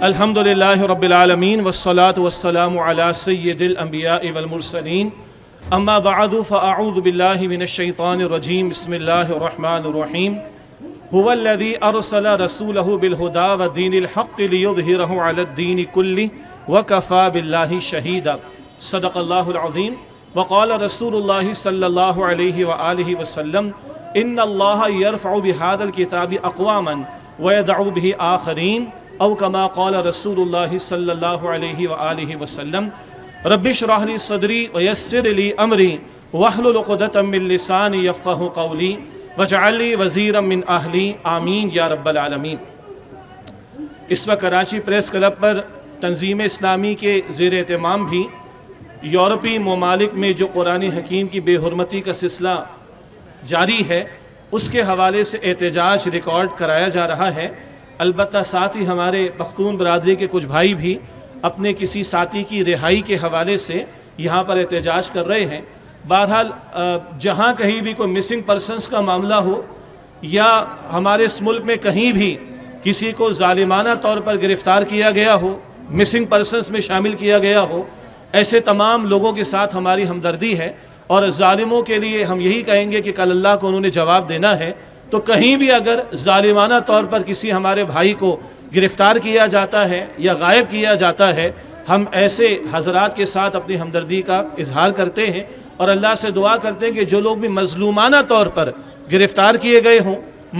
الحمدللہ رب العالمین والصلاة والسلام علی سید الانبیاء والمرسلین اما بعد فاعوذ باللہ من الشیطان الرجیم بسم اللہ الرحمن الرحیم هو الذی ارسل رسولہ بالہدی ودین الحق لیظہرہ علی الدین کلہ وکفی باللہ شہیدا صدق اللہ العظیم وقال رسول اللہ صلی اللہ علیہ وآلہ وسلم ان اللہ یرفع بہذا الکتاب اقواما ویدع بہ آخرین او کما قال رسول اللہ صلی اللہ علیہ وآلہ وسلم رب اشرح لی صدری ویسر لی امری واحلل عقدۃ من لسانی یفقہوا قولی واجعل لی وزیرا من اہلی آمین یا رب العالمین۔ اس وقت کراچی پریس کلب پر تنظیم اسلامی کے زیر اہتمام بھی یورپی ممالک میں جو قرآن حکیم کی بے حرمتی کا سلسلہ جاری ہے اس کے حوالے سے احتجاج ریکارڈ کرایا جا رہا ہے۔ البتہ ساتھ ہی ہمارے پختون برادری کے کچھ بھائی بھی اپنے کسی ساتھی کی رہائی کے حوالے سے یہاں پر احتجاج کر رہے ہیں۔ بہرحال جہاں کہیں بھی کوئی مسنگ پرسنز کا معاملہ ہو یا ہمارے اس ملک میں کہیں بھی کسی کو ظالمانہ طور پر گرفتار کیا گیا ہو، مسنگ پرسنز میں شامل کیا گیا ہو، ایسے تمام لوگوں کے ساتھ ہماری ہمدردی ہے اور ظالموں کے لیے ہم یہی کہیں گے کہ کل اللہ کو انہوں نے جواب دینا ہے۔ تو کہیں بھی اگر ظالمانہ طور پر کسی ہمارے بھائی کو گرفتار کیا جاتا ہے یا غائب کیا جاتا ہے، ہم ایسے حضرات کے ساتھ اپنی ہمدردی کا اظہار کرتے ہیں اور اللہ سے دعا کرتے ہیں کہ جو لوگ بھی مظلومانہ طور پر گرفتار کیے گئے ہوں،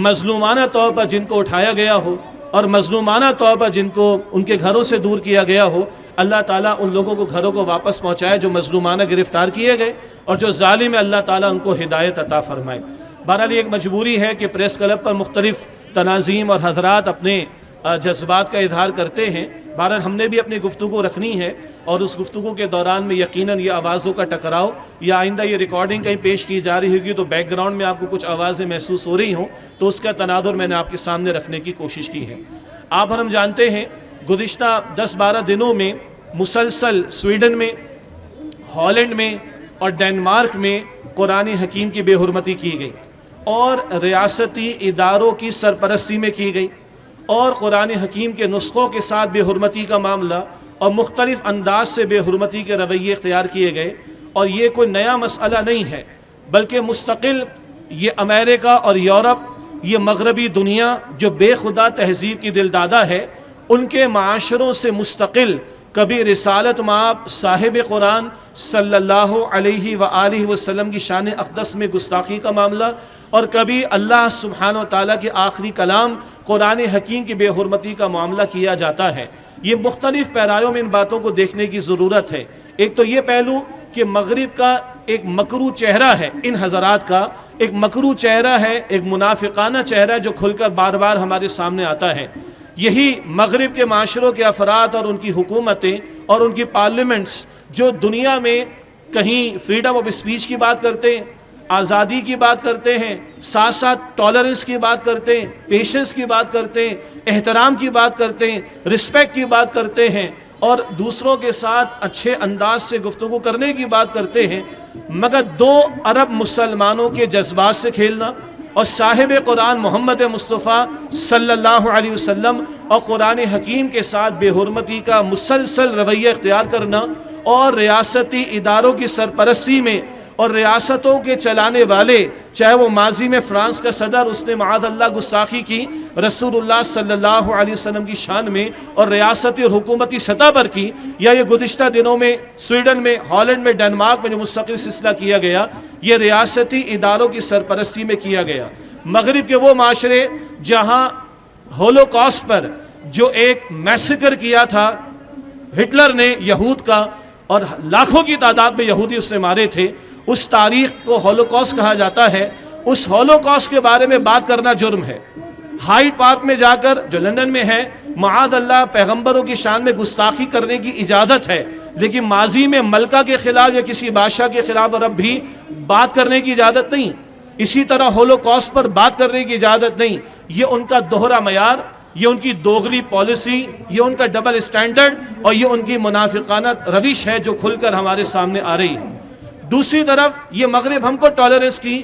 مظلومانہ طور پر جن کو اٹھایا گیا ہو اور مظلومانہ طور پر جن کو ان کے گھروں سے دور کیا گیا ہو، اللہ تعالیٰ ان لوگوں کو گھروں کو واپس پہنچائے جو مظلومانہ گرفتار کیے گئے، اور جو ظالم ہے اللہ تعالیٰ ان کو ہدایت عطا فرمائے۔ بہرحال ایک مجبوری ہے کہ پریس کلب پر مختلف تناظیم اور حضرات اپنے جذبات کا اظہار کرتے ہیں۔ بہرحال ہم نے بھی اپنی گفتگو رکھنی ہے اور اس گفتگو کے دوران میں یقیناً یہ آوازوں کا ٹکراؤ یا آئندہ یہ ریکارڈنگ کہیں پیش کی جا رہی ہوگی تو بیک گراؤنڈ میں آپ کو کچھ آوازیں محسوس ہو رہی ہوں تو اس کا تناظر میں نے آپ کے سامنے رکھنے کی کوشش کی ہے۔ آپ اور ہم جانتے ہیں گزشتہ 10-12 دنوں میں مسلسل سویڈن میں، ہالینڈ میں اور ڈنمارک میں قرآن حکیم کی بے حرمتی کی گئی اور ریاستی اداروں کی سرپرستی میں کی گئی، اور قرآن حکیم کے نسخوں کے ساتھ بے حرمتی کا معاملہ اور مختلف انداز سے بے حرمتی کے رویے اختیار کیے گئے۔ اور یہ کوئی نیا مسئلہ نہیں ہے بلکہ مستقل یہ امریکہ اور یورپ، یہ مغربی دنیا جو بے خدا تہذیب کی دلدادہ ہے، ان کے معاشروں سے مستقل کبھی رسالت مآب صاحب قرآن صلی اللہ علیہ وآلہ وسلم کی شان اقدس میں گستاخی کا معاملہ، اور کبھی اللہ سبحانہ وتعالیٰ کے آخری کلام قرآن حکیم کی بے حرمتی کا معاملہ کیا جاتا ہے۔ یہ مختلف پیرایوں میں ان باتوں کو دیکھنے کی ضرورت ہے۔ ایک تو یہ پہلو کہ مغرب کا ایک مکروہ چہرہ ہے، ان حضرات کا ایک مکروہ چہرہ ہے، ایک منافقانہ چہرہ ہے جو کھل کر بار بار ہمارے سامنے آتا ہے۔ یہی مغرب کے معاشروں کے افراد اور ان کی حکومتیں اور ان کی پارلیمنٹس جو دنیا میں کہیں فریڈم آف اسپیچ کی بات کرتے ہیں، آزادی کی بات کرتے ہیں، ساتھ ساتھ ٹالرنس کی بات کرتے ہیں، پیشنس کی بات کرتے ہیں، احترام کی بات کرتے ہیں، رسپیکٹ کی بات کرتے ہیں اور دوسروں کے ساتھ اچھے انداز سے گفتگو کرنے کی بات کرتے ہیں، مگر 2 ارب مسلمانوں کے جذبات سے کھیلنا اور صاحب قرآن محمد مصطفیٰ صلی اللہ علیہ وسلم اور قرآن حکیم کے ساتھ بے حرمتی کا مسلسل رویہ اختیار کرنا اور ریاستی اداروں کی سرپرستی میں اور ریاستوں کے چلانے والے، چاہے وہ ماضی میں فرانس کا صدر، اس نے معاذ اللہ گستاخی کی رسول اللہ صلی اللہ علیہ وسلم کی شان میں اور ریاستی اور حکومتی سطح پر کی، یا یہ گزشتہ دنوں میں سویڈن میں، ہالینڈ میں، ڈنمارک میں جو مستقل سلسلہ کیا گیا، یہ ریاستی اداروں کی سرپرستی میں کیا گیا۔ مغرب کے وہ معاشرے جہاں ہولوکاسٹ پر جو ایک میسیکر کیا تھا ہٹلر نے یہود کا، اور لاکھوں کی تعداد میں یہودی اس نے مارے تھے، اس تاریخ کو ہولوکاسٹ کہا جاتا ہے۔ اس ہولوکاسٹ کے بارے میں بات کرنا جرم ہے۔ ہائیڈ پارک میں جا کر جو لندن میں ہے، معاذ اللہ پیغمبروں کی شان میں گستاخی کرنے کی اجازت ہے، لیکن ماضی میں ملکہ کے خلاف یا کسی بادشاہ کے خلاف اور اب بھی بات کرنے کی اجازت نہیں۔ اسی طرح ہولوکاسٹ پر بات کرنے کی اجازت نہیں۔ یہ ان کا دوہرا معیار، یہ ان کی دوغلی پالیسی، یہ ان کا ڈبل اسٹینڈرڈ اور یہ ان کی منافقانہ روش ہے جو کھل کر ہمارے سامنے آ رہی ہے۔ دوسری طرف یہ مغرب ہم کو ٹالرنس کی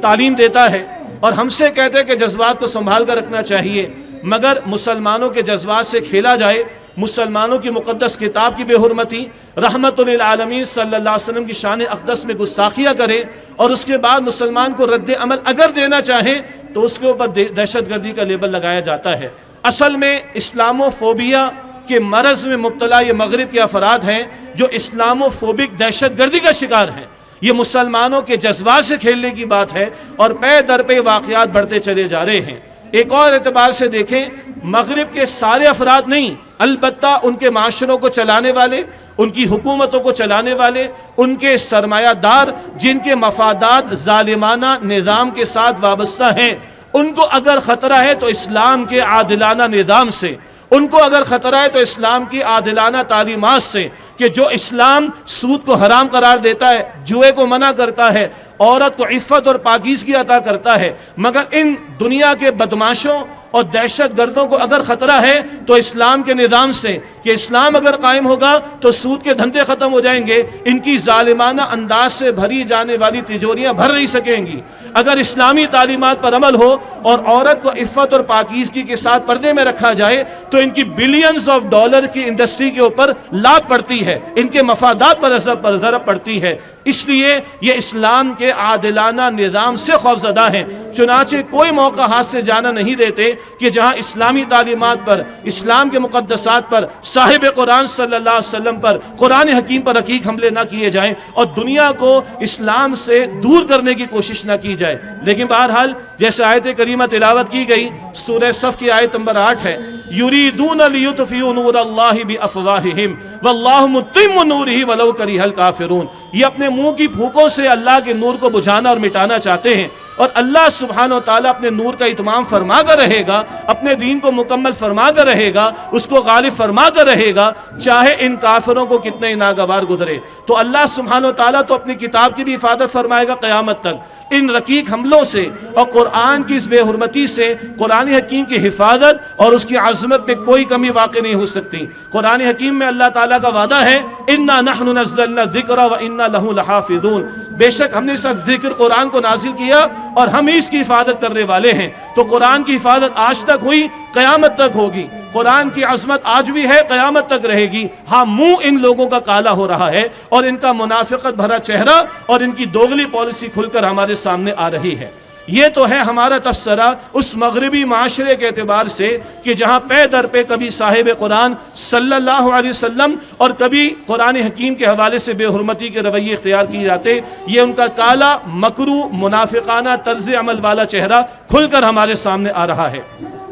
تعلیم دیتا ہے اور ہم سے کہتے ہیں کہ جذبات کو سنبھال کر رکھنا چاہیے، مگر مسلمانوں کے جذبات سے کھیلا جائے مسلمانوں کی مقدس کتاب کی بے حرمتی، رحمت للعالمین صلی اللہ علیہ وسلم کی شان اقدس میں گستاخیاں کرے، اور اس کے بعد مسلمان کو رد عمل اگر دینا چاہیں تو اس کے اوپر دہشت گردی کا لیبل لگایا جاتا ہے۔ اصل میں اسلامو فوبیا کے مرض میں مبتلا یہ مغرب کے افراد ہیں جو اسلامو فوبک دہشت گردی کا شکار ہیں۔ یہ مسلمانوں کے جذبات سے کھیلنے کی بات ہے، اور پے در پہ واقعات بڑھتے چلے جا رہے ہیں۔ ایک اور اعتبار سے دیکھیں، مغرب کے سارے افراد نہیں، البتہ ان کے معاشروں کو چلانے والے، ان کی حکومتوں کو چلانے والے، ان کے سرمایہ دار جن کے مفادات ظالمانہ نظام کے ساتھ وابستہ ہیں، ان کو اگر خطرہ ہے تو اسلام کے عادلانہ نظام سے، ان کو اگر خطرہ ہے تو اسلام کی عادلانہ تعلیمات سے، کہ جو اسلام سود کو حرام قرار دیتا ہے، جوئے کو منع کرتا ہے، عورت کو عفت اور پاکیزگی عطا کرتا ہے، مگر ان دنیا کے بدماشوں اور دہشت گردوں کو اگر خطرہ ہے تو اسلام کے نظام سے، کہ اسلام اگر قائم ہوگا تو سود کے دھندے ختم ہو جائیں گے، ان کی ظالمانہ انداز سے بھری جانے والی تجوریاں بھر نہیں سکیں گی۔ اگر اسلامی تعلیمات پر عمل ہو اور عورت کو عفت اور پاکیزگی کے ساتھ پردے میں رکھا جائے تو ان کی بلینز آف ڈالر کی انڈسٹری کے اوپر لات پڑتی ہے، ان کے مفادات پر ضرب پڑتی ہے۔ اس لیے یہ اسلام کے عادلانہ نظام سے خوفزدہ ہیں، چنانچہ کوئی موقع ہاتھ سے جانا نہیں دیتے کہ جہاں اسلامی تعلیمات پر، اسلام کے مقدسات پر، صاحب قرآن صلی اللہ علیہ وسلم پر، قرآن حکیم پر رقیق حملے نہ کیے جائیں اور دنیا کو اسلام سے دور کرنے کی کوشش نہ کی جائے۔ لیکن بہرحال جیسے آیت کریمہ تلاوت کی گئی، سورہ صف کی آیت نمبر 8 ہے، یریدون لیطفئوا نور اللہ بافواہہم واللہ متم نورہ ولو کرہ الکافرون۔ یہ اپنے منہ کی پھونکوں سے اللہ کے نور کو بجھانا اور مٹانا چاہتے ہیں، اور اللہ سبحانہ و تعالیٰ اپنے نور کا اتمام فرما کر رہے گا، اپنے دین کو مکمل فرما کر رہے گا، اس کو غالب فرما کر رہے گا، چاہے ان کافروں کو کتنے ناگوار گزرے۔ تو اللہ سبحانہ و تعالیٰ تو اپنی کتاب کی بھی حفاظت فرمائے گا قیامت تک۔ ان رقیق حملوں سے اور قرآن کی اس بے حرمتی سے قرآن حکیم کی حفاظت اور اس کی عظمت میں کوئی کمی واقع نہیں ہو سکتی۔ قرآن حکیم میں اللہ تعالیٰ کا وعدہ ہے، اِنَّا نَحْنُ نَزَّلْنَا الذِّكْرَ وَإِنَّا لَهُ لَحَافِظُونَ، بے شک ہم نے اس ذکر قرآن کو نازل کیا اور ہم ہی اس کی حفاظت کرنے والے ہیں۔ تو قرآن کی حفاظت آج تک ہوئی، قیامت تک ہوگی۔ قرآن کی عظمت آج بھی ہے، قیامت تک رہے گی۔ ہاں منہ ان لوگوں کا کالا ہو رہا ہے اور ان کا منافقت بھرا چہرہ اور ان کی دوغلی پالیسی کھل کر ہمارے سامنے آ رہی ہے۔ یہ تو ہے ہمارا تبصرہ اس مغربی معاشرے کے اعتبار سے کہ جہاں پے در پہ کبھی صاحب قرآن صلی اللہ علیہ وسلم اور کبھی قرآن حکیم کے حوالے سے بے حرمتی کے رویے اختیار کیے جاتے، یہ ان کا کالا مکروہ منافقانہ طرز عمل والا چہرہ کھل کر ہمارے سامنے آ رہا ہے۔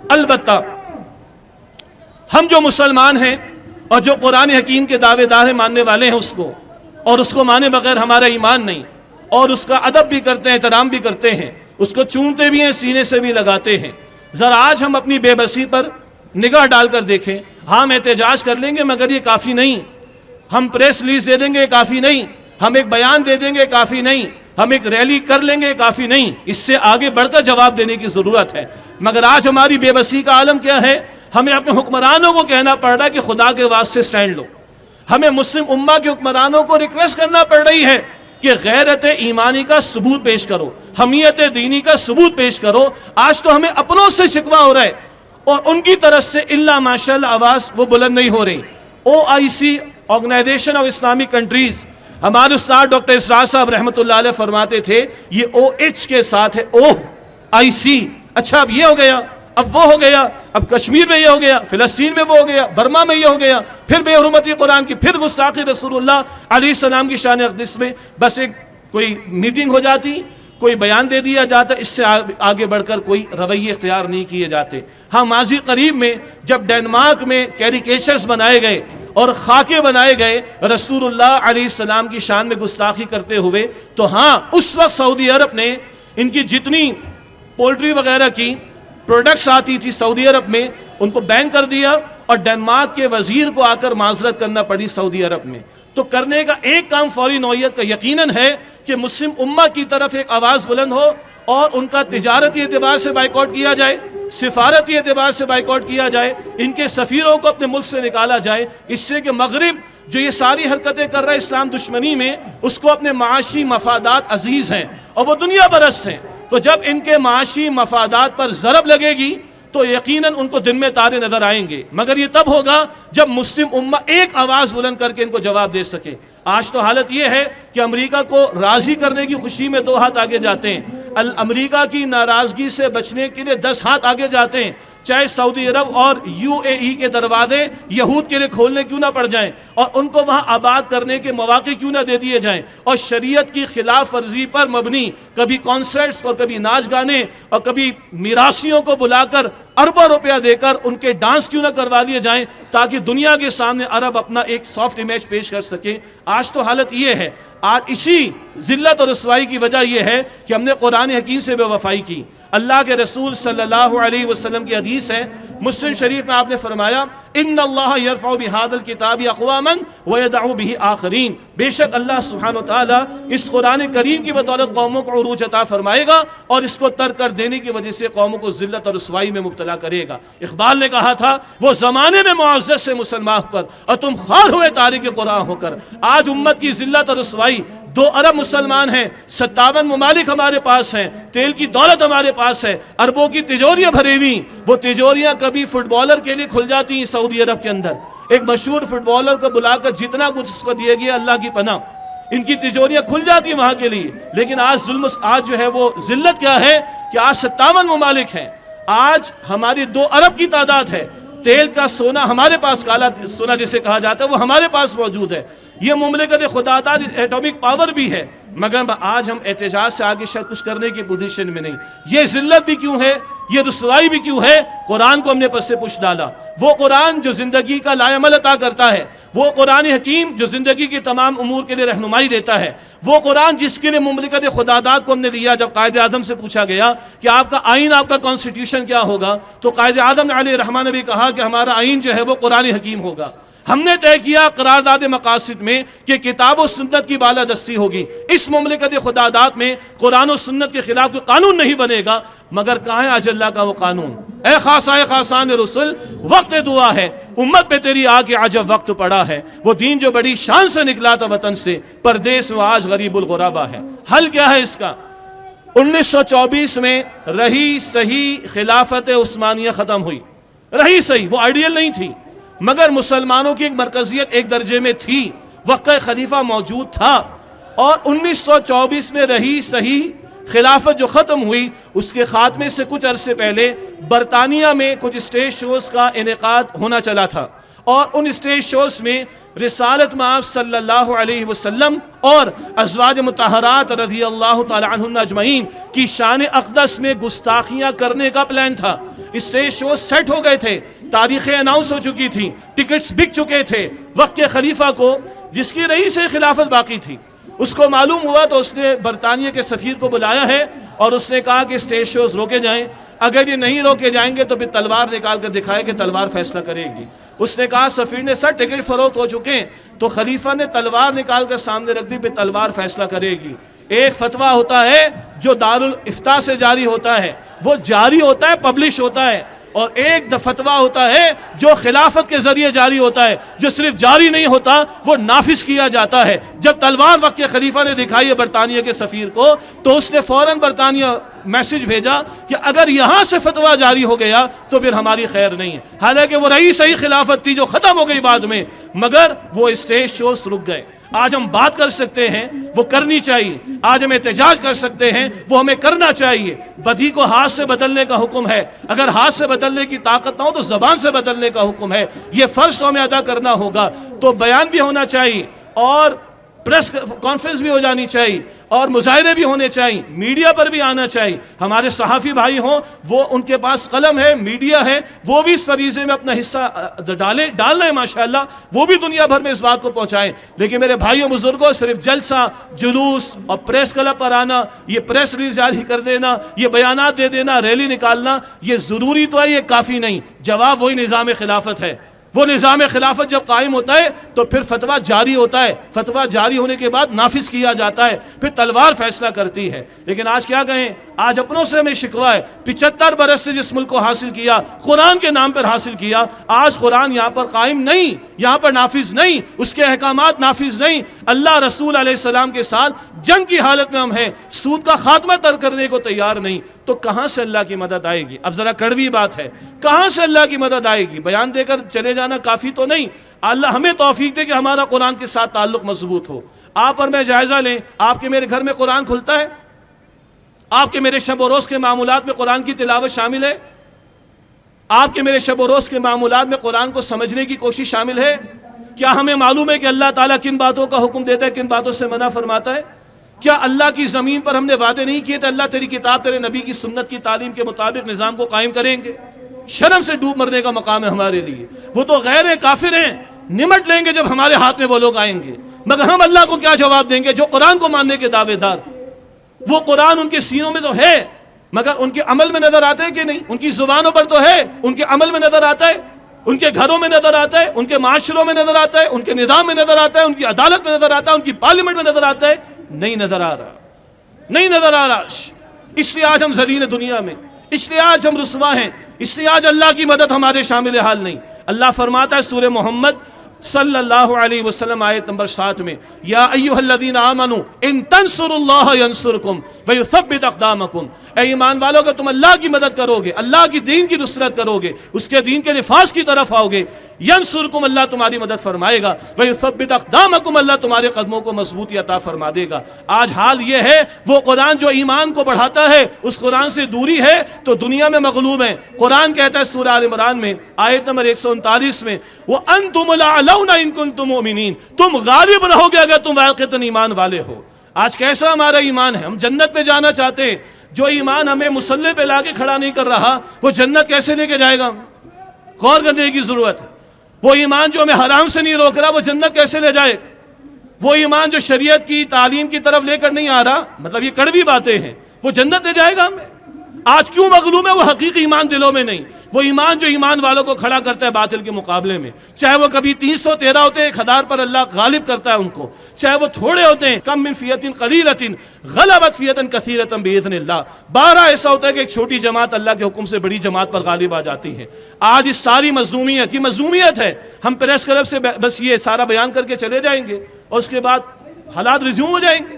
البتہ ہم جو مسلمان ہیں اور جو قرآن حکیم کے دعوے دار ہیں، ماننے والے ہیں اس کو، اور اس کو مانے بغیر ہمارا ایمان نہیں، اور اس کا ادب بھی کرتے ہیں، احترام بھی کرتے ہیں، اس کو چونتے بھی ہیں، سینے سے بھی لگاتے ہیں۔ ذرا آج ہم اپنی بے بسی پر نگاہ ڈال کر دیکھیں۔ ہم احتجاج کر لیں گے مگر یہ کافی نہیں، ہم پریس ریلیز دے دیں گے کافی نہیں، ہم ایک بیان دے دیں گے کافی نہیں، ہم ایک ریلی کر لیں گے کافی نہیں، اس سے آگے بڑھ کر جواب دینے کی ضرورت ہے۔ مگر آج ہماری بے بسی کا عالم کیا ہے؟ ہمیں اپنے حکمرانوں کو کہنا پڑ رہا ہے کہ خدا کے واسطے سٹینڈ لو۔ ہمیں مسلم امہ کے حکمرانوں کو ریکویسٹ کرنا پڑ رہی ہے کہ غیرت ایمانی کا ثبوت پیش کرو، حمیت دینی کا ثبوت پیش کرو۔ آج تو ہمیں اپنوں سے شکوہ ہو رہا ہے اور ان کی طرف سے الا ماشاءاللہ آواز وہ بلند نہیں ہو رہی۔ OIC organisation of Islamic countries, ہمارے استاد ڈاکٹر اسرار صاحب رحمۃ اللہ علیہ فرماتے تھے یہ OH کے ساتھ ہے، OIC۔ اچھا اب یہ ہو گیا، اب وہ ہو گیا، اب کشمیر میں یہ ہو گیا، فلسطین میں وہ ہو گیا، برما میں یہ ہو گیا، پھر بے حرمتی قرآن کی، پھر گستاخی رسول اللہ علیہ السلام کی شان اقدس میں بس ایک کوئی میٹنگ ہو جاتی، کوئی بیان دے دیا جاتا، اس سے آگے بڑھ کر کوئی رویے اختیار نہیں کیے جاتے۔ ہاں ماضی قریب میں جب ڈینمارک میں کیریکیچرز بنائے گئے اور خاکے بنائے گئے رسول اللہ علیہ السلام کی شان میں گستاخی کرتے ہوئے، تو ہاں اس وقت سعودی عرب نے ان کی جتنی پولٹری وغیرہ کی پروڈکٹس آتی تھی سعودی عرب میں، ان کو بین کر دیا، اور ڈنمارک کے وزیر کو آ کر معذرت کرنا پڑی سعودی عرب میں۔ تو کرنے کا ایک کام فوری نوعیت کا یقیناً ہے کہ مسلم امہ کی طرف ایک آواز بلند ہو اور ان کا تجارتی اعتبار سے بائیکاٹ کیا جائے، سفارتی اعتبار سے بائیکاٹ کیا جائے، ان کے سفیروں کو اپنے ملک سے نکالا جائے، اس سے کہ مغرب جو یہ ساری حرکتیں کر رہا ہے اسلام دشمنی میں، اس کو اپنے معاشی مفادات عزیز ہیں اور وہ دنیا پرست ہیں۔ تو جب ان کے معاشی مفادات پر ضرب لگے گی تو یقیناً ان کو دن میں تارے نظر آئیں گے، مگر یہ تب ہوگا جب مسلم امہ ایک آواز بلند کر کے ان کو جواب دے سکے۔ آج تو حالت یہ ہے کہ امریکہ کو راضی کرنے کی خوشی میں 2 ہاتھ آگے جاتے ہیں، امریکہ کی ناراضگی سے بچنے کے لیے 10 ہاتھ آگے جاتے ہیں، چاہے سعودی عرب اور UAE کے دروازے یہود کے لیے کھولنے کیوں نہ پڑ جائیں، اور ان کو وہاں آباد کرنے کے مواقع کیوں نہ دے دیے جائیں، اور شریعت کی خلاف ورزی پر مبنی کبھی کانسرٹس اور کبھی ناچ گانے اور کبھی میراثیوں کو بلا کر اربوں روپیہ دے کر ان کے ڈانس کیوں نہ کروا لیے جائیں، تاکہ دنیا کے سامنے عرب اپنا ایک سافٹ امیج پیش کر سکے۔ آج تو حالت یہ ہے، آج اسی ذلت اور رسوائی کی وجہ یہ ہے کہ ہم نے قرآن حکیم سے بے وفائی کی۔ اللہ کے رسول صلی اللہ علیہ وسلم کی حدیث ہے، مسلم شریف میں آپ نے فرمایا ان اللہ یرفع بہذا الکتاب اقواما ویدع بہ آخرین، بے شک اللہ سبحانہ وتعالی اس قرآن کریم کی بدولت قوموں کو عروج عطا فرمائے گا اور اس کو ترک کر دینے کی وجہ سے قوموں کو ذلت اور رسوائی میں مبتلا کرے گا۔ اقبال نے کہا تھا وہ زمانے میں معزز سے مسلمان ہو کر اور تم خوار ہوئے تارک قرآن ہو کر۔ آج امت کی ذلت اور رسوائی، 2 ارب مسلمان ہیں، 57 ممالک ہمارے پاس ہیں، تیل کی دولت ہمارے پاس ہے، اربوں کی تجوریاں بھری ہوئی، وہ تجوریاں کبھی فٹ بالر کے لیے کھل جاتی ہیں سعودی عرب کے اندر، ایک مشہور فٹ بالر کو بلا کر جتنا کچھ اس کو دیا گیا اللہ کی پناہ، ان کی تجوریاں کھل جاتی ہیں وہاں کے لیے۔ لیکن آج جو ہے وہ ذلت کیا ہے کہ آج 57 ممالک ہیں، آج ہماری 2 ارب کی تعداد ہے، تیل کا سونا ہمارے پاس، کالا سونا جسے کہا جاتا ہے وہ ہمارے پاس موجود ہے، یہ مملکت خدا داد ایٹامک پاور بھی ہے، مگر آج ہم احتجاج سے آگے شاید کچھ کرنے کی پوزیشن میں نہیں۔ یہ ذلت بھی کیوں ہے، یہ رسوائی بھی کیوں ہے؟ قرآن کو ہم نے پس سے پوچھ ڈالا۔ وہ قرآن جو زندگی کا لائعمل عطا کرتا ہے، وہ قرآن حکیم جو زندگی کے تمام امور کے لیے رہنمائی دیتا ہے، وہ قرآن جس کے لیے مملکت خدا داد کو ہم نے لیا۔ جب قائد اعظم سے پوچھا گیا کہ آپ کا آئین، آپ کا کانسٹیٹیوشن کیا ہوگا، تو قائد اعظم علیہ الرحمہ نے بھی کہا کہ ہمارا آئین جو ہے وہ قرآن حکیم ہوگا۔ ہم نے طے کیا قرارداد مقاصد میں کہ کتاب و سنت کی بالادستی ہوگی، اس مملکت خدا داد میں قرآن و سنت کے خلاف کوئی قانون نہیں بنے گا۔ مگر کہاں ہے آج اللہ کا وہ قانون؟ اے خاصائے خاصان رسول، وقت دعا ہے، امت پہ تیری آ کے عجب وقت پڑا ہے، وہ دین جو بڑی شان سے نکلا تھا وطن سے، پردیس میں آج غریب الغربا ہے۔ حل کیا ہے اس کا؟ 1924 میں رہی صحیح خلافت عثمانیہ ختم ہوئی، رہی صحیح، وہ آئیڈیل نہیں تھی، مگر مسلمانوں کی ایک مرکزیت ایک درجے میں تھی، وقت خلیفہ موجود تھا، اور 1924 میں رہی صحیح خلافت جو ختم ہوئی، اس کے خاتمے سے کچھ عرصے پہلے برطانیہ میں کچھ اسٹیج شوز کا انعقاد ہونا چلا تھا، اور ان اسٹیج شوز میں رسالت مآب صلی اللہ علیہ وسلم اور ازواج مطہرات رضی اللہ تعالی عنہن اجمعین کی شان اقدس میں گستاخیاں کرنے کا پلان تھا۔ اسٹیج شوز سیٹ ہو گئے تھے، تاریخیں اناؤنس ہو چکی تھی، ٹکٹس بک چکے تھے۔ وقت کے خلیفہ کو، جس کی رئیس خلافت باقی تھی، اس کو معلوم ہوا تو اس نے برطانیہ کے سفیر کو بلایا ہے اور اس نے کہا کہ اسٹیج شوز روکے جائیں، اگر یہ نہیں روکے جائیں گے تو پھر تلوار نکال کر دکھائے کہ تلوار فیصلہ کرے گی۔ اس نے کہا سفیر نے سر ٹکٹ فروخت ہو چکے ہیں، تو خلیفہ نے تلوار نکال کر سامنے رکھ دی، پھر تلوار فیصلہ کرے گی۔ ایک فتویٰ ہوتا ہے جو دارالافتاء سے جاری ہوتا ہے، وہ جاری ہوتا ہے، پبلش ہوتا ہے، اور ایک فتویٰ ہوتا ہے جو خلافت کے ذریعے جاری ہوتا ہے، جو صرف جاری نہیں ہوتا، وہ نافذ کیا جاتا ہے۔ جب تلوار وقت کے خلیفہ نے دکھائی ہے برطانیہ کے سفیر کو، تو اس نے فوراً برطانیہ میسج بھیجا کہ اگر یہاں سے فتویٰ جاری ہو گیا تو پھر ہماری خیر نہیں ہے۔ حالانکہ وہ رہی صحیح خلافت تھی جو ختم ہو گئی بعد میں، مگر وہ اسٹیج شوز رک گئے۔ آج ہم بات کر سکتے ہیں، وہ کرنی چاہیے، آج ہم احتجاج کر سکتے ہیں، وہ ہمیں کرنا چاہیے۔ بدی کو ہاتھ سے بدلنے کا حکم ہے، اگر ہاتھ سے بدلنے کی طاقت نہ ہو تو زبان سے بدلنے کا حکم ہے، یہ فرض ہمیں ادا کرنا ہوگا۔ تو بیان بھی ہونا چاہیے، اور پریس کانفرنس بھی ہو جانی چاہیے، اور مظاہرے بھی ہونے چاہیے، میڈیا پر بھی آنا چاہیے۔ ہمارے صحافی بھائی ہوں، وہ ان کے پاس قلم ہے، میڈیا ہے، وہ بھی اس فریضے میں اپنا حصہ ڈال رہے ہیں ماشاءاللہ، وہ بھی دنیا بھر میں اس بات کو پہنچائیں۔ لیکن میرے بھائیوں بزرگوں، صرف جلسہ، جلوس اور پریس کلب پر آنا، یہ پریس ریلیز جاری کر دینا، یہ بیانات دے دینا، ریلی نکالنا، یہ ضروری تو ہے، یہ کافی نہیں۔ جواب وہی نظام خلافت ہے۔ وہ نظام خلافت جب قائم ہوتا ہے تو پھر فتویٰ جاری ہوتا ہے، فتویٰ جاری ہونے کے بعد نافذ کیا جاتا ہے، پھر تلوار فیصلہ کرتی ہے۔ لیکن آج کیا کہیں، آج اپنوں سے ہمیں شکوہ ہے، 75 برس سے جس ملک کو حاصل کیا، قرآن کے نام پر حاصل کیا، آج قرآن یہاں پر قائم نہیں، یہاں پر نافذ نہیں، اس کے احکامات نافذ نہیں۔ اللہ رسول علیہ السلام کے ساتھ جنگ کی حالت میں ہم ہیں، سود کا خاتمہ تر کرنے کو تیار نہیں۔ تو کہاں سے اللہ کی مدد آئے گی؟ اب ذرا کڑوی بات ہے، کہاں سے اللہ کی مدد آئے گی؟ بیان دے کر چلے جانا کافی تو نہیں، اللہ ہمیں توفیق دے کہ ہمارا قرآن کے ساتھ تعلق مضبوط ہو۔ آپ اور میں جائزہ لیں، آپ کے میرے گھر میں قرآن کھلتا ہے؟ آپ کے میرے شب و روز کے معمولات میں قرآن کی تلاوت شامل ہے؟ آپ کے میرے شب و روز کے معمولات میں قرآن کو سمجھنے کی کوشش شامل ہے؟ کیا ہمیں معلوم ہے کہ اللہ تعالیٰ کن باتوں کا حکم دیتا ہے، کن باتوں سے منع فرماتا ہے؟ کیا اللہ کی زمین پر ہم نے وعدے نہیں کیے تھے اللہ تیری کتاب تیرے نبی کی سنت کی تعلیم کے مطابق نظام کو قائم کریں گے؟ شرم سے ڈوب مرنے کا مقام ہے ہمارے لیے۔ وہ تو غیر ہیں، کافر ہیں، نمٹ لیں گے جب ہمارے ہاتھ میں وہ لوگ آئیں گے، مگر ہم اللہ کو کیا جواب دیں گے؟ جو قرآن کو ماننے کے دعوے دار، وہ قرآن ان کے سینوں میں تو ہے مگر ان کے عمل میں نظر آتا ہے کہ نہیں؟ ان کی زبانوں پر تو ہے، ان کے عمل میں نظر آتا ہے؟ ان کے گھروں میں نظر آتا ہے؟ ان کے معاشروں میں نظر آتا ہے؟ ان کے نظام میں نظر آتا ہے؟ ان کی عدالت میں نظر آتا ہے؟ ان کی پارلیمنٹ میں نظر آتا ہے؟ نہیں نظر آ رہا، نہیں نظر آ رہا۔ اس لیے آج ہم ذلیل دنیا میں، اس لیے آج ہم رسوا ہیں، اس لیے آج اللہ کی مدد ہمارے شامل حال نہیں۔ اللہ فرماتا ہے سورہ محمد صلی اللہ علیہ وسلم آیت نمبر 7 میں، یا ایھا الذین آمنوا ان تنصروا اللہ ینصرکم ویثبت اقدامکم، اے ایمان والو کہ تم اللہ کی مدد کرو گے، اللہ کی دین کی نصرت کرو گے، اس کے دین کے نفاذ کی طرف آؤ گے، ینصرکم اللہ تمہاری مدد فرمائے گا، ویثبت اقدامکم اللہ تمہارے قدموں کو مضبوطی عطا فرما دے گا۔ آج حال یہ ہے، وہ قرآن جو ایمان کو بڑھاتا ہے اس قرآن سے دوری ہے تو دنیا میں مغلوب ہے۔ قرآن کہتا ہے سورہ آل عمران میں آیت نمبر 139 میں، وَأَنْتُمُ الْأَعْلَوْنَ إِن كُنتُم مُؤْمِنِينَ، تم غالب رہو گے اگر تم واقعتاً ایمان والے ہو۔ آج کیسا ہمارا ایمان ہے؟ ہم جنت پہ جانا چاہتے ہیں، جو ایمان ہمیں مصلی پہ لا کے کھڑا نہیں کر رہا وہ جنت کیسے لے کے جائے گا؟ غور کرنے کی ضرورت ہے۔ وہ ایمان جو ہمیں حرام سے نہیں روک رہا وہ جنت کیسے لے جائے؟ وہ ایمان جو شریعت کی تعلیم کی طرف لے کر نہیں آ رہا، مطلب یہ کڑوی باتیں ہیں، وہ جنت لے جائے گا ہمیں؟ آج کیوں مغلوب ہے؟ وہ حقیقی ایمان دلوں میں نہیں، وہ ایمان جو ایمان والوں کو کھڑا کرتا ہے باطل کے مقابلے میں، چاہے وہ کبھی 313 ہوتے ہیں، 1000 پر اللہ غالب کرتا ہے ان کو، چاہے وہ تھوڑے ہوتے ہیں، کم من فیۃ قلیلۃ غلبت فیۃ کثیرۃ باذن اللہ، 12 ایسا ہوتا ہے کہ ایک چھوٹی جماعت اللہ کے حکم سے بڑی جماعت پر غالب آ جاتی ہے۔ آج اس ساری مظلومیت، یہ مظلومیت ہے، ہم پریس کلب سے بس یہ سارا بیان کر کے چلے جائیں گے اور اس کے بعد حالات ریزیوم ہو جائیں گے؟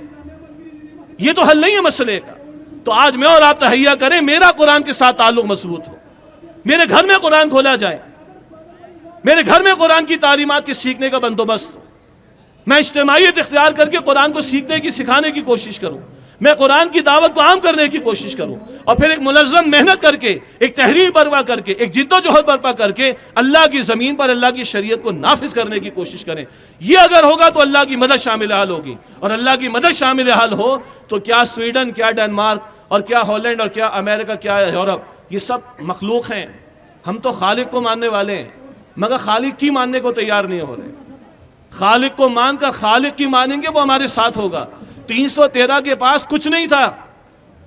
یہ تو حل نہیں ہے مسئلے کا۔ تو آج میں اور آپ تہیہ کریں میرا قرآن کے ساتھ تعلق مضبوط ہو، میرے گھر میں قرآن کھولا جائے، میرے گھر میں قرآن کی تعلیمات کے سیکھنے کا بندوبست ہو، میں اجتماعیت اختیار کر کے قرآن کو سیکھنے کی، سکھانے کی کوشش کروں، میں قرآن کی دعوت کو عام کرنے کی کوشش کروں، اور پھر ایک منظم محنت کر کے، ایک تحریر برپا کر کے، ایک جد و جہد برپا کر کے اللہ کی زمین پر اللہ کی شریعت کو نافذ کرنے کی کوشش کریں۔ یہ اگر ہوگا تو اللہ کی مدد شامل حال ہوگی، اور اللہ کی مدد شامل حال ہو تو کیا سویڈن، کیا ڈنمارک، اور کیا ہالینڈ، اور کیا امریکہ، کیا یورپ، یہ سب مخلوق ہیں۔ ہم تو خالق کو ماننے والے ہیں مگر خالق کی ماننے کو تیار نہیں ہو رہے۔ خالق کو مان کر خالق کی مانیں گے، وہ ہمارے ساتھ ہوگا۔ 313 کے پاس کچھ نہیں تھا،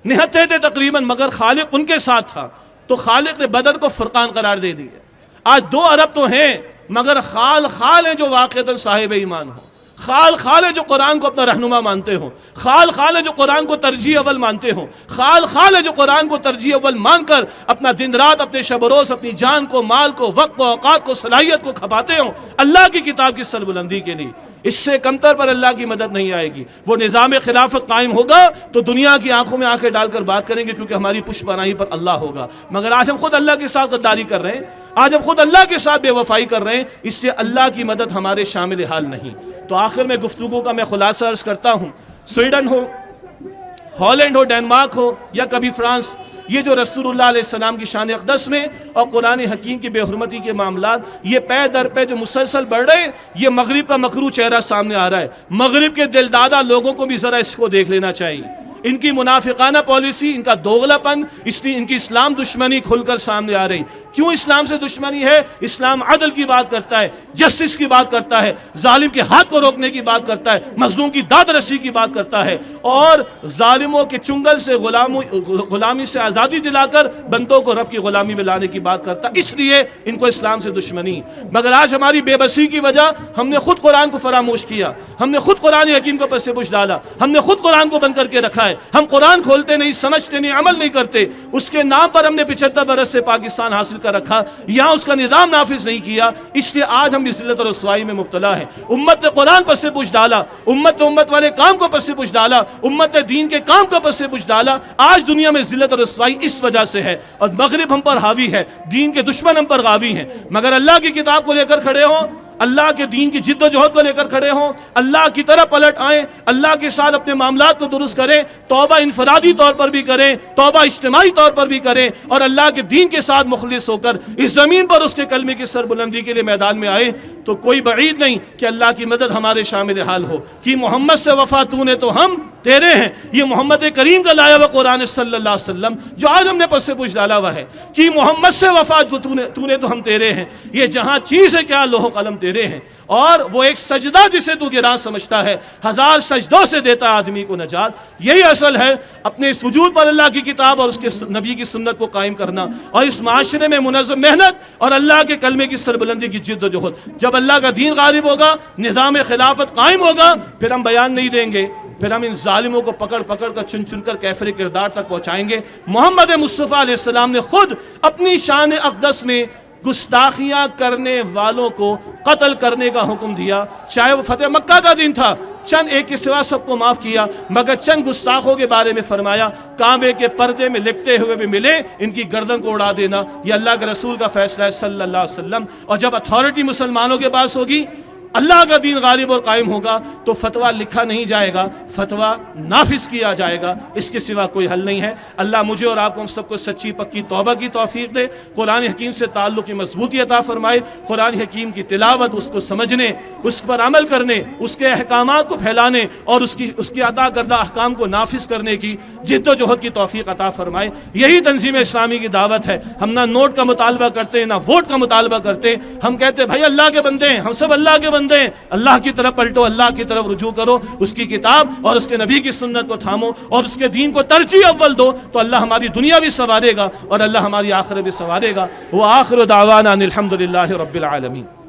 نہتے تھے تقریباً، مگر خالق ان کے ساتھ تھا، تو خالق نے بدر کو فرقان قرار دے دیا۔ آج 2 ارب تو ہیں مگر خال ہیں جو واقعتاً صاحب ایمان ہو، خال ہے جو قرآن کو اپنا رہنما مانتے ہوں، خال ہے جو قرآن کو ترجیح اول مانتے ہوں، خال ہے جو قرآن کو ترجیح اول مان کر اپنا دن رات، اپنے شب و روز، اپنی جان کو، مال کو، وقت کو، اوقات کو، صلاحیت کو کھپاتے ہوں اللہ کی کتاب کی سربلندی کے لیے۔ اس سے کمتر پر اللہ کی مدد نہیں آئے گی۔ وہ نظام خلافت قائم ہوگا تو دنیا کی آنکھوں میں آنکھیں ڈال کر بات کریں گے، کیونکہ ہماری پشت پناہی پر اللہ ہوگا۔ مگر آج ہم خود اللہ کے ساتھ غداری کر رہے ہیں، آج ہم خود اللہ کے ساتھ بے وفائی کر رہے ہیں، اس سے اللہ کی مدد ہمارے شامل حال نہیں۔ تو آخر میں گفتگو کا میں خلاصہ عرض کرتا ہوں، سویڈن ہو، ہالینڈ ہو، ڈنمارک ہو، یا کبھی فرانس، یہ جو رسول اللہ علیہ السلام کی شان اقدس میں اور قرآن حکیم کی بے حرمتی کے معاملات یہ پے در پے جو مسلسل بڑھ رہے ہیں، یہ مغرب کا مکروہ چہرہ سامنے آ رہا ہے۔ مغرب کے دل دادا لوگوں کو بھی ذرا اس کو دیکھ لینا چاہیے۔ ان کی منافقانہ پالیسی، ان کا دوغلا پن، اس لیے ان کی اسلام دشمنی کھل کر سامنے آ رہی۔ کیوں اسلام سے دشمنی ہے؟ اسلام عدل کی بات کرتا ہے، جسٹس کی بات کرتا ہے، ظالم کے ہاتھ کو روکنے کی بات کرتا ہے، مظلوم کی داد رسی کی بات کرتا ہے، اور ظالموں کے چنگل سے غلامی سے آزادی دلا کر بندوں کو رب کی غلامی میں لانے کی بات کرتا ہے۔ اس لیے ان کو اسلام سے دشمنی۔ مگر آج ہماری بے بسی کی وجہ ہم نے خود قرآن کو فراموش کیا، ہم نے خود قرآن حکیم کو پس پش ڈالا، ہم نے خود قرآن کو بند کر کے رکھا ہے۔ ہے، ہم قرآن کھولتے نہیں، سمجھتے نہیں، عمل نہیں کرتے، اس کے نام پر ہم نے 75 برس سے پاکستان حاصل کر رکھا، یہاں اس کا نظام نافذ نہیں کیا، اس لیے آج ہم اس ذلت اور رسوائی میں مبتلا ہیں۔ امت نے قرآن پر سے پوچھ ڈالا، امت نے امت والے کام کو پر سے پوچھ ڈالا، امت نے دین کے کام کو پر سے پوچھ ڈالا، آج دنیا میں ذلت اور رسوائی اس وجہ سے ہے، اور مغرب ہم پر حاوی ہے، دین کے دشمن ہم پر غاوی ہیں۔ مگر اللہ کی کتاب کو لے کر کھڑے ہوں، اللہ کے دین کی جد و جہد کو لے کر کھڑے ہوں، اللہ کی طرف پلٹ آئیں، اللہ کے ساتھ اپنے معاملات کو درست کریں، توبہ انفرادی طور پر بھی کریں، توبہ اجتماعی طور پر بھی کریں، اور اللہ کے دین کے ساتھ مخلص ہو کر اس زمین پر اس کے کلمے کی سربلندی کے لیے میدان میں آئے، تو کوئی بعید نہیں کہ اللہ کی مدد ہمارے شامل حال ہو۔ کہ محمد سے وفا تو نے تو ہم تیرے ہیں، یہ محمد کریم کا لایا ہوا قرآن صلی اللہ علیہ وسلم جو آج ہم نے پس سے پوچھ ڈالا ہوا ہے کہ محمد سے وفا تو نے تو ہم تیرے ہیں، یہ جہاں چیز ہے کیا لوح و قلم تیرے ہیں، اور وہ ایک سجدہ جسے تو گراں سمجھتا ہے 1000 سجدوں سے دیتا ہے آدمی کو نجات۔ یہی اصل ہے اپنے اس وجود پر اللہ کی کتاب اور اس کے نبی کی سنت کو قائم کرنا، اور اس معاشرے میں منظم محنت اور اللہ کے کلمے کی سربلندی کی جد و جہد۔ جب اللہ کا دین غالب ہوگا، نظام خلافت قائم ہوگا، پھر ہم بیان نہیں دیں گے، پھر ہم ان ظالموں کو پکڑ پکڑ کر چن چن کر کیفر کردار تک پہنچائیں گے۔ محمد مصطفیٰ علیہ السلام نے خود اپنی شان اقدس میں گستاخیاں کرنے والوں کو قتل کرنے کا حکم دیا، چاہے وہ فتح مکہ کا دن تھا، چند ایک کے سوا سب کو معاف کیا، مگر چند گستاخوں کے بارے میں فرمایا کعبے کے پردے میں لپٹے ہوئے بھی ملے، ان کی گردن کو اڑا دینا، یہ اللہ کے رسول کا فیصلہ ہے صلی اللہ علیہ وسلم۔ اور جب اتھارٹی مسلمانوں کے پاس ہوگی، اللہ کا دین غالب اور قائم ہوگا، تو فتویٰ لکھا نہیں جائے گا، فتویٰ نافذ کیا جائے گا، اس کے سوا کوئی حل نہیں ہے۔ اللہ مجھے اور آپ کو ہم سب کو سچی پکی توبہ کی توفیق دے، قرآن حکیم سے تعلق کی مضبوطی عطا فرمائے، قرآن حکیم کی تلاوت، اس کو سمجھنے، اس پر عمل کرنے، اس کے احکامات کو پھیلانے اور اس کی عطا کردہ احکام کو نافذ کرنے کی جد و جہد کی توفیق عطا فرمائے۔ یہی تنظیم اسلامی کی دعوت ہے۔ ہم نہ نوٹ کا مطالبہ کرتے، نہ ووٹ کا مطالبہ کرتے، ہم کہتے بھائی اللہ کے بندے ہیں، ہم سب اللہ کے بندے ہیں، اللہ کی طرف پلٹو، اللہ کی طرف رجوع کرو، اس کی کتاب اور اس کے نبی کی سنت کو تھامو اور اس کے دین کو ترجیح اول دو، تو اللہ ہماری دنیا بھی سنوارے گا اور اللہ ہماری آخرت بھی سنوارے گا۔ وآخر دعوانا ان الحمد للہ رب العالمین۔